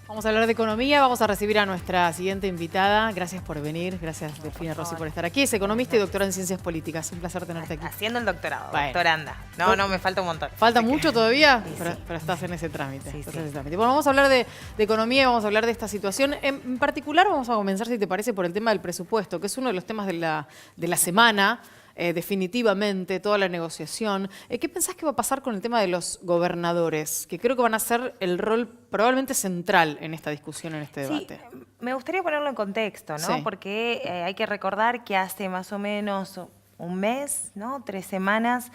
Vamos a hablar de economía, vamos a recibir a nuestra siguiente invitada. Gracias por venir, gracias Delfina Rossi por estar aquí. Es economista y doctora en ciencias políticas. Un placer tenerte aquí. Haciendo el doctorado, Bueno. doctoranda. No, me falta un montón. ¿Falta mucho todavía? Sí, Pero estás en ese trámite. Sí, estás sí. en ese trámite. Bueno, vamos a hablar de economía y vamos a hablar de esta situación. En particular vamos a comenzar, si te parece, por el tema del presupuesto, que es uno de los temas de la semana. Definitivamente, toda la negociación. ¿Qué pensás que va a pasar con el tema de los gobernadores? Que creo que van a ser el rol probablemente central en esta discusión, en este debate. Sí, me gustaría ponerlo en contexto, ¿no? Sí. Porque hay que recordar que hace más o menos un mes, ¿no? 3 semanas,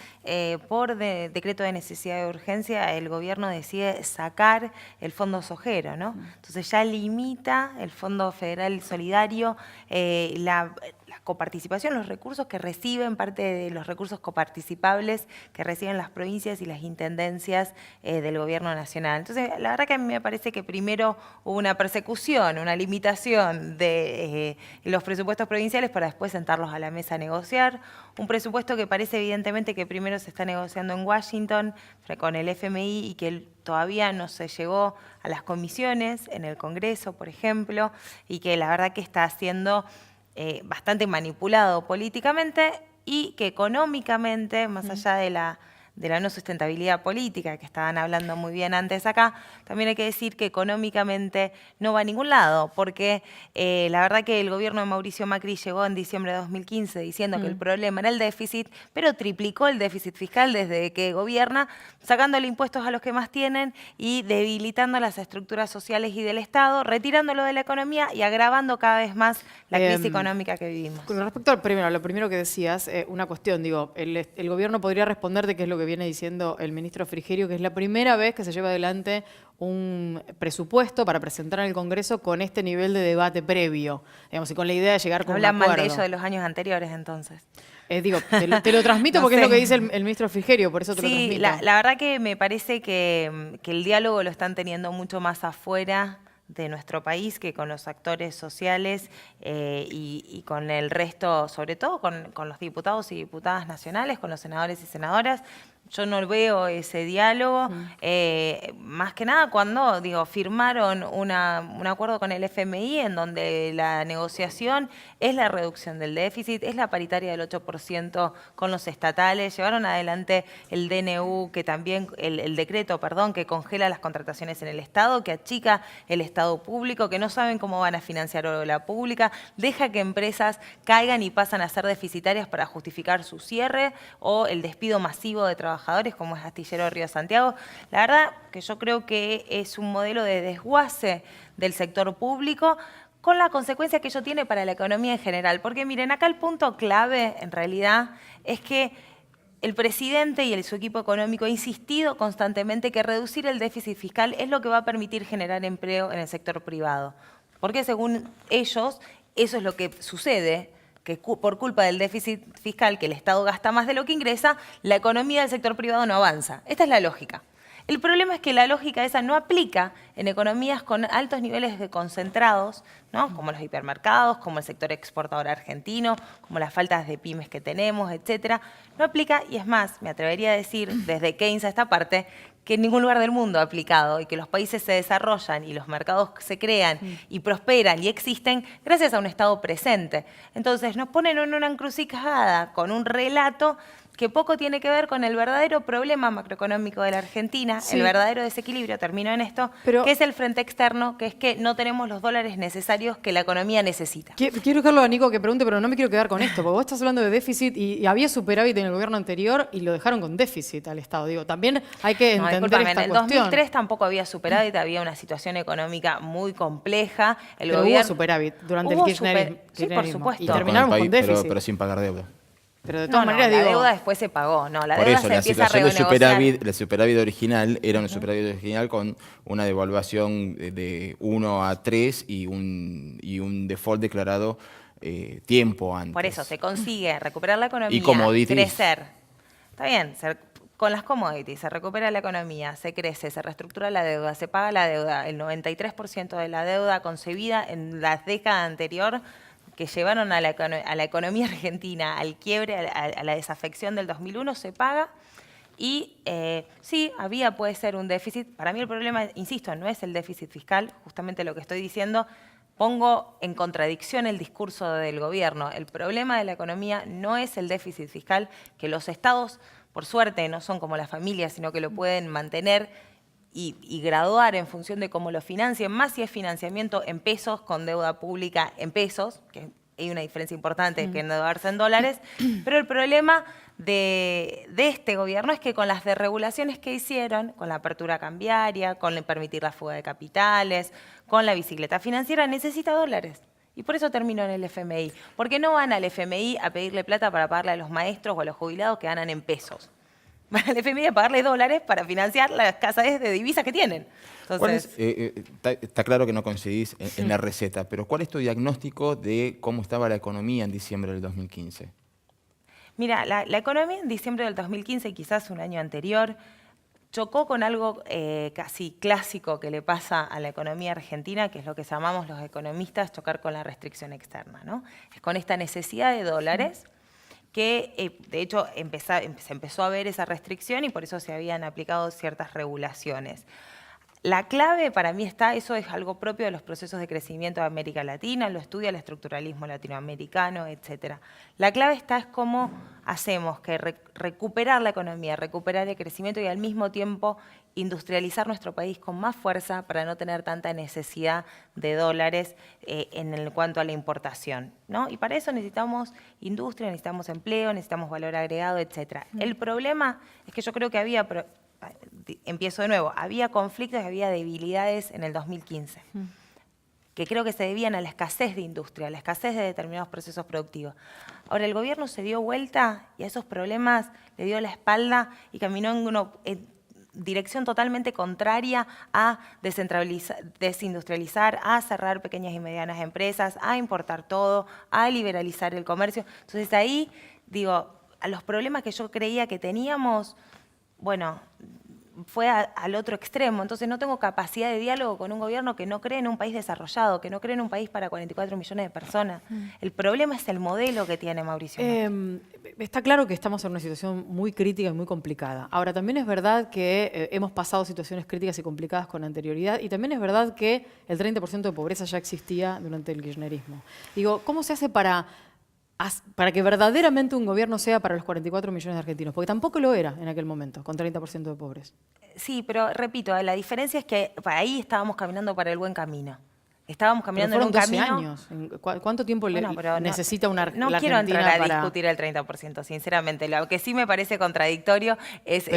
por decreto de necesidad de urgencia, el gobierno decide sacar el Fondo Sojero, ¿no? Entonces ya limita el Fondo Federal Solidario la coparticipación, los recursos que reciben, parte de los recursos coparticipables que reciben las provincias y las intendencias del gobierno nacional. Entonces, la verdad que a mí me parece que primero hubo una persecución, una limitación de los presupuestos provinciales para después sentarlos a la mesa a negociar. Un presupuesto que parece evidentemente que primero se está negociando en Washington con el FMI y que todavía no se llegó a las comisiones en el Congreso, por ejemplo, y que la verdad que está haciendo bastante manipulado políticamente y que económicamente, más allá de la no sustentabilidad política, que estaban hablando muy bien antes acá, también hay que decir que económicamente no va a ningún lado, porque la verdad que el gobierno de Mauricio Macri llegó en diciembre de 2015 diciendo que el problema era el déficit, pero triplicó el déficit fiscal desde que gobierna, sacándole impuestos a los que más tienen y debilitando las estructuras sociales y del Estado, retirándolo de la economía y agravando cada vez más la crisis económica que vivimos. Con respecto a lo primero que decías, una cuestión, digo, el gobierno podría responder de qué es lo que viene diciendo el ministro Frigerio, que es la primera vez que se lleva adelante un presupuesto para presentar en el Congreso con este nivel de debate previo, digamos, y con la idea de llegar con un Hablan acuerdo. mal de ello de los años anteriores, entonces. Digo, te lo transmito No porque sé. es lo que dice el ministro Frigerio, por eso te lo Sí, transmito. la verdad que me parece que el diálogo lo están teniendo mucho más afuera de nuestro país que con los actores sociales y con el resto, sobre todo con los diputados y diputadas nacionales, con los senadores y senadoras. Yo no veo ese diálogo, más que nada cuando firmaron un acuerdo con el FMI en donde la negociación es la reducción del déficit, es la paritaria del 8% con los estatales, llevaron adelante el DNU, que también, el decreto, perdón, que congela las contrataciones en el Estado, que achica el Estado público, que no saben cómo van a financiar la pública, deja que empresas caigan y pasan a ser deficitarias para justificar su cierre o el despido masivo de trabajadores, como es Astillero Río Santiago. La verdad que yo creo que es un modelo de desguace del sector público con la consecuencia que ello tiene para la economía en general. Porque miren, acá el punto clave en realidad es que el presidente y su equipo económico ha insistido constantemente que reducir el déficit fiscal es lo que va a permitir generar empleo en el sector privado. Porque según ellos, eso es lo que sucede, que por culpa del déficit fiscal, que el Estado gasta más de lo que ingresa, la economía del sector privado no avanza. Esta es la lógica. El problema es que la lógica esa no aplica en economías con altos niveles de concentrados, ¿no? Como los hipermercados, como el sector exportador argentino, como las faltas de pymes que tenemos, etcétera. No aplica, y es más, me atrevería a decir, desde Keynes a esta parte, que en ningún lugar del mundo ha aplicado y que los países se desarrollan y los mercados se crean y prosperan y existen gracias a un Estado presente. Entonces nos ponen en una encrucijada con un relato que poco tiene que ver con el verdadero problema macroeconómico de la Argentina, el verdadero desequilibrio, termino en esto, que es el frente externo, que es que no tenemos los dólares necesarios que la economía necesita. Quiero dejarlo a Nico que pregunte, pero no me quiero quedar con esto, porque vos estás hablando de déficit y había superávit en el gobierno anterior y lo dejaron con déficit al Estado. Digo, también hay que entender esta en el cuestión. 2003 tampoco había superávit, había una situación económica muy compleja. Pero hubo superávit durante el kirchnerismo. Sí, por supuesto. Y terminaron con déficit. Pero sin pagar deuda. Pero de todas maneras, la digo, deuda después se pagó. No, la Por deuda eso, se la empieza a situación de renegociar. el superávit original era un superávit original con una devaluación de 1 a 3 y un default declarado tiempo antes. Por eso se consigue recuperar la economía, Y commodities. crecer. Está bien, con las commodities se recupera la economía, se crece, se reestructura la deuda, se paga la deuda. El 93% de la deuda concebida en la década anterior que llevaron a la economía argentina al quiebre, a la desafección del 2001, se paga. Y sí, puede ser un déficit. Para mí el problema, insisto, no es el déficit fiscal, justamente lo que estoy diciendo. Pongo en contradicción el discurso del gobierno. El problema de la economía no es el déficit fiscal, que los estados, por suerte, no son como las familias, sino que lo pueden mantener y graduar en función de cómo lo financien, más si es financiamiento en pesos, con deuda pública en pesos, que hay una diferencia importante que endeudarse en dólares. Pero el problema de este gobierno es que con las desregulaciones que hicieron, con la apertura cambiaria, con permitir la fuga de capitales, con la bicicleta financiera, necesita dólares. Y por eso terminó en el FMI. Porque no van al FMI a pedirle plata para pagarle a los maestros o a los jubilados que ganan en pesos. Van al FMI a pagarle dólares para financiar las escasez de divisas que tienen. Entonces, está claro que no coincidís en la receta, pero ¿cuál es tu diagnóstico de cómo estaba la economía en diciembre del 2015? Mira, la economía en diciembre del 2015, quizás un año anterior, chocó con algo casi clásico que le pasa a la economía argentina, que es lo que llamamos los economistas chocar con la restricción externa, ¿no? Es con esta necesidad de dólares que, de hecho, se empezó a ver esa restricción y por eso se habían aplicado ciertas regulaciones. La clave para mí eso es algo propio de los procesos de crecimiento de América Latina, lo estudia el estructuralismo latinoamericano, etc. La clave es cómo hacemos que recuperar la economía, recuperar el crecimiento y al mismo tiempo industrializar nuestro país con más fuerza para no tener tanta necesidad de dólares en cuanto a la importación, ¿no? Y para eso necesitamos industria, necesitamos empleo, necesitamos valor agregado, etc. El problema es que yo creo que empiezo de nuevo, había conflictos y había debilidades en el 2015, que creo que se debían a la escasez de industria, a la escasez de determinados procesos productivos. Ahora, el gobierno se dio vuelta y a esos problemas le dio la espalda y caminó en dirección totalmente contraria a desindustrializar, a cerrar pequeñas y medianas empresas, a importar todo, a liberalizar el comercio. Entonces ahí, digo, a los problemas que yo creía que teníamos, bueno, fue al otro extremo. Entonces no tengo capacidad de diálogo con un gobierno que no cree en un país desarrollado, que no cree en un país para 44 millones de personas. El problema es el modelo que tiene Mauricio Macri. Está claro que estamos en una situación muy crítica y muy complicada. Ahora, también es verdad que hemos pasado situaciones críticas y complicadas con anterioridad y también es verdad que el 30% de pobreza ya existía durante el kirchnerismo. Digo, ¿cómo se hace para que verdaderamente un gobierno sea para los 44 millones de argentinos? Porque tampoco lo era en aquel momento, con 30% de pobres. Sí, pero repito, la diferencia es que ahí estábamos caminando para el buen camino. Estábamos caminando en un camino... años. ¿Cuánto tiempo necesita la Argentina No quiero entrar a discutir el 30%, sinceramente. Lo que sí me parece contradictorio es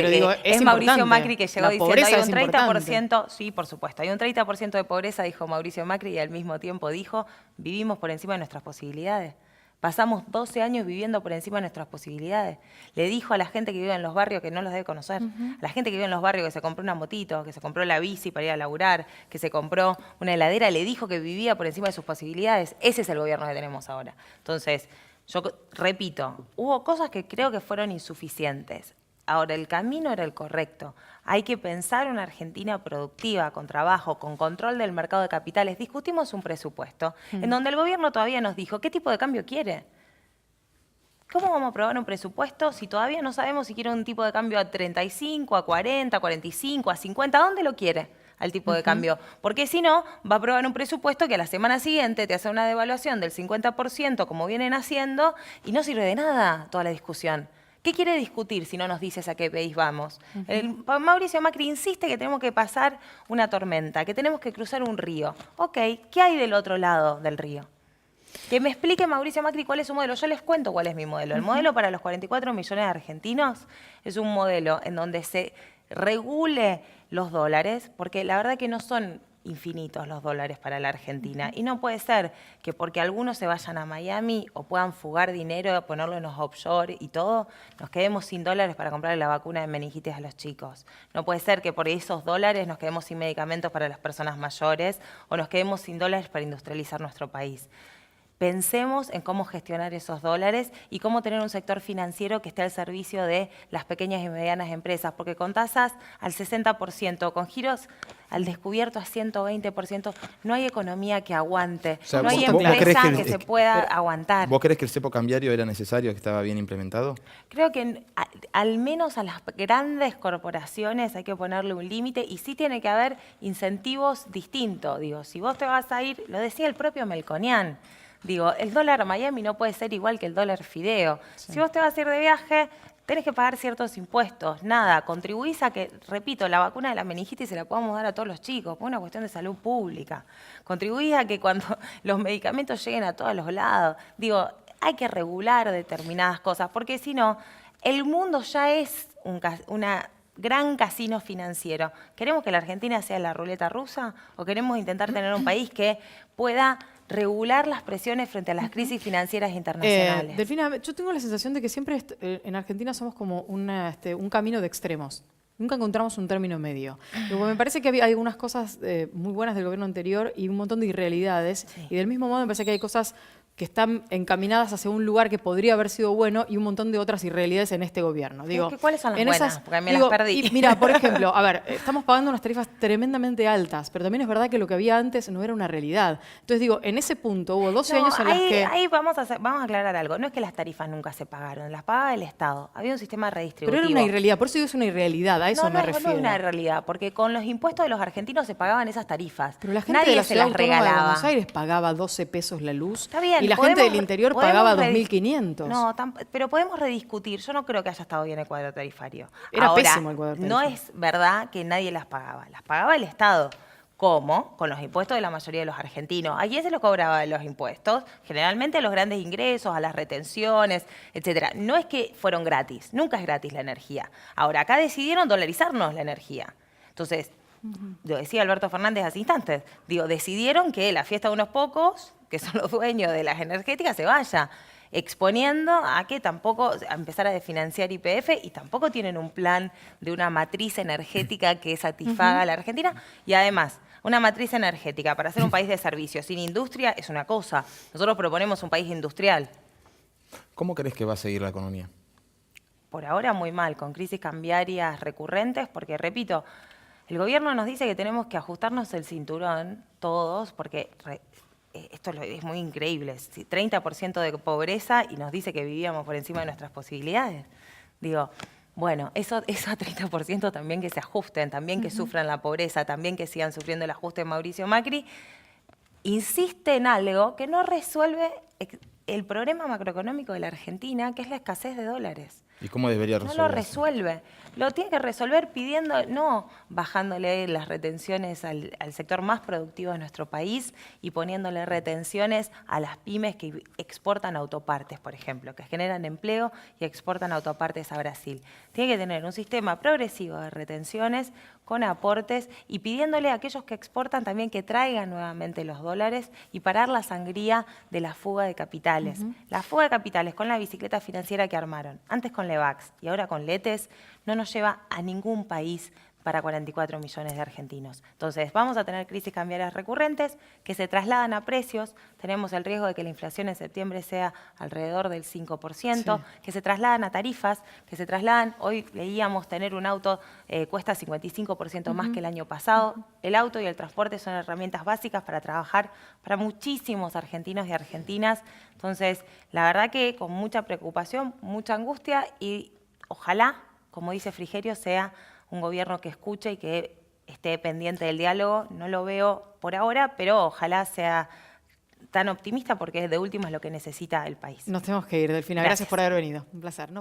Mauricio Macri que llegó diciendo hay un 30%, sí, por supuesto, hay un 30% de pobreza, dijo Mauricio Macri, y al mismo tiempo dijo, vivimos por encima de nuestras posibilidades. Pasamos 12 años viviendo por encima de nuestras posibilidades. Le dijo a la gente que vive en los barrios que no los debe conocer. A la gente que vive en los barrios que se compró una motito, que se compró la bici para ir a laburar, que se compró una heladera, le dijo que vivía por encima de sus posibilidades. Ese es el gobierno que tenemos ahora. Entonces, yo repito, hubo cosas que creo que fueron insuficientes. Ahora, el camino era el correcto. Hay que pensar una Argentina productiva, con trabajo, con control del mercado de capitales. Discutimos un presupuesto en donde el gobierno todavía nos dijo qué tipo de cambio quiere. ¿Cómo vamos a aprobar un presupuesto si todavía no sabemos si quiere un tipo de cambio a 35, a 40, a 45, a 50? ¿A dónde lo quiere al tipo de cambio? Porque si no, va a aprobar un presupuesto que a la semana siguiente te hace una devaluación del 50%, como vienen haciendo, y no sirve de nada toda la discusión. ¿Qué quiere discutir si no nos dices a qué país vamos? Mauricio Macri insiste que tenemos que pasar una tormenta, que tenemos que cruzar un río. Ok, ¿qué hay del otro lado del río? Que me explique Mauricio Macri cuál es su modelo. Yo les cuento cuál es mi modelo. El modelo para los 44 millones de argentinos es un modelo en donde se regule los dólares, porque la verdad que no son infinitos los dólares para la Argentina. Y no puede ser que porque algunos se vayan a Miami o puedan fugar dinero, ponerlo en los offshore y todo, nos quedemos sin dólares para comprarle la vacuna de meningitis a los chicos. No puede ser que por esos dólares nos quedemos sin medicamentos para las personas mayores o nos quedemos sin dólares para industrializar nuestro país. pensemos en cómo gestionar esos dólares y cómo tener un sector financiero que esté al servicio de las pequeñas y medianas empresas, porque con tasas al 60%, con giros al descubierto a 120%, no hay economía que aguante, O sea, no hay ¿vos crees empresa que que se pueda aguantar. ¿Vos crees que el cepo cambiario era necesario, que estaba bien implementado? Creo que al menos a las grandes corporaciones hay que ponerle un límite y sí tiene que haber incentivos distintos. Digo, si vos te vas a ir, lo decía el propio Melconian, digo, el dólar Miami no puede ser igual que el dólar fideo. Sí. Si vos te vas a ir de viaje, tenés que pagar ciertos impuestos. Nada, contribuís a que, repito, la vacuna de la meningitis se la podamos dar a todos los chicos, por una cuestión de salud pública. Contribuís a que cuando los medicamentos lleguen a todos los lados. Digo, hay que regular determinadas cosas, porque si no, el mundo ya es una gran casino financiero. ¿Queremos que la Argentina sea la ruleta rusa o queremos intentar tener un país que pueda regular las presiones frente a las crisis financieras internacionales? Delfina, yo tengo la sensación de que siempre en Argentina somos como un camino de extremos. Nunca encontramos un término medio. Me parece que había algunas cosas muy buenas del gobierno anterior y un montón de irrealidades. Sí. Y del mismo modo me parece que hay cosas que están encaminadas hacia un lugar que podría haber sido bueno y un montón de otras irrealidades en este gobierno. Digo, ¿cuáles son las buenas? Porque me las perdí. Y mira, por ejemplo, a ver, estamos pagando unas tarifas tremendamente altas, pero también es verdad que lo que había antes no era una realidad. Entonces digo, en ese punto hubo 12 años en los que... Ahí vamos a aclarar algo. No es que las tarifas nunca se pagaron, las pagaba el Estado. Había un sistema redistributivo. Pero era una irrealidad, por eso digo es una irrealidad, a eso me refiero. No es una realidad, porque con los impuestos de los argentinos se pagaban esas tarifas. Pero la gente nadie de la se ciudad las autónoma regalaba. de Buenos Aires pagaba 12 pesos la luz. Está bien, y la gente del interior pagaba 2.500. No, pero podemos rediscutir. Yo no creo que haya estado bien el cuadro tarifario. Era ahora, pésimo el cuadro tarifario. No es verdad que nadie las pagaba. Las pagaba el Estado. ¿Cómo? Con los impuestos de la mayoría de los argentinos. ¿A quién se los cobraba los impuestos? Generalmente a los grandes ingresos, a las retenciones, etcétera. No es que fueron gratis. Nunca es gratis la energía. Ahora, acá decidieron dolarizarnos la energía. Entonces, lo decía Alberto Fernández hace instantes, digo, decidieron que la fiesta de unos pocos, que son los dueños de las energéticas, se vaya, exponiendo a que tampoco, a empezar a desfinanciar YPF y tampoco tienen un plan de una matriz energética que satisfaga a la Argentina. Y además, una matriz energética para ser un país de servicios sin industria es una cosa. Nosotros proponemos un país industrial. ¿Cómo crees que va a seguir la economía? Por ahora muy mal, con crisis cambiarias recurrentes, porque repito, el gobierno nos dice que tenemos que ajustarnos el cinturón todos, porque esto es muy increíble, 30% de pobreza y nos dice que vivíamos por encima de nuestras posibilidades. Digo, bueno, eso a 30% también que se ajusten, también que sufran la pobreza, también que sigan sufriendo el ajuste de Mauricio Macri, insiste en algo que no resuelve el problema macroeconómico de la Argentina, que es la escasez de dólares. ¿Y cómo debería resolverse? No lo resuelve. Lo tiene que resolver pidiendo, no bajándole las retenciones al sector más productivo de nuestro país y poniéndole retenciones a las pymes que exportan autopartes, por ejemplo, que generan empleo y exportan autopartes a Brasil. Tiene que tener un sistema progresivo de retenciones con aportes y pidiéndole a aquellos que exportan también que traigan nuevamente los dólares y parar la sangría de la fuga de capitales. La fuga de capitales con la bicicleta financiera que armaron, antes con Levax y ahora con Letes, no nos lleva a ningún país para 44 millones de argentinos. Entonces, vamos a tener crisis cambiarias recurrentes que se trasladan a precios. Tenemos el riesgo de que la inflación en septiembre sea alrededor del 5%, sí, que se trasladan a tarifas, que se trasladan, hoy leíamos, tener un auto cuesta 55% más que el año pasado. El auto y el transporte son herramientas básicas para trabajar para muchísimos argentinos y argentinas. Entonces, la verdad que con mucha preocupación, mucha angustia y ojalá, como dice Frigerio, sea un gobierno que escuche y que esté pendiente del diálogo. No lo veo por ahora, pero ojalá sea tan optimista porque de último es lo que necesita el país. Nos tenemos que ir, Delfina. Gracias por haber venido. Un placer.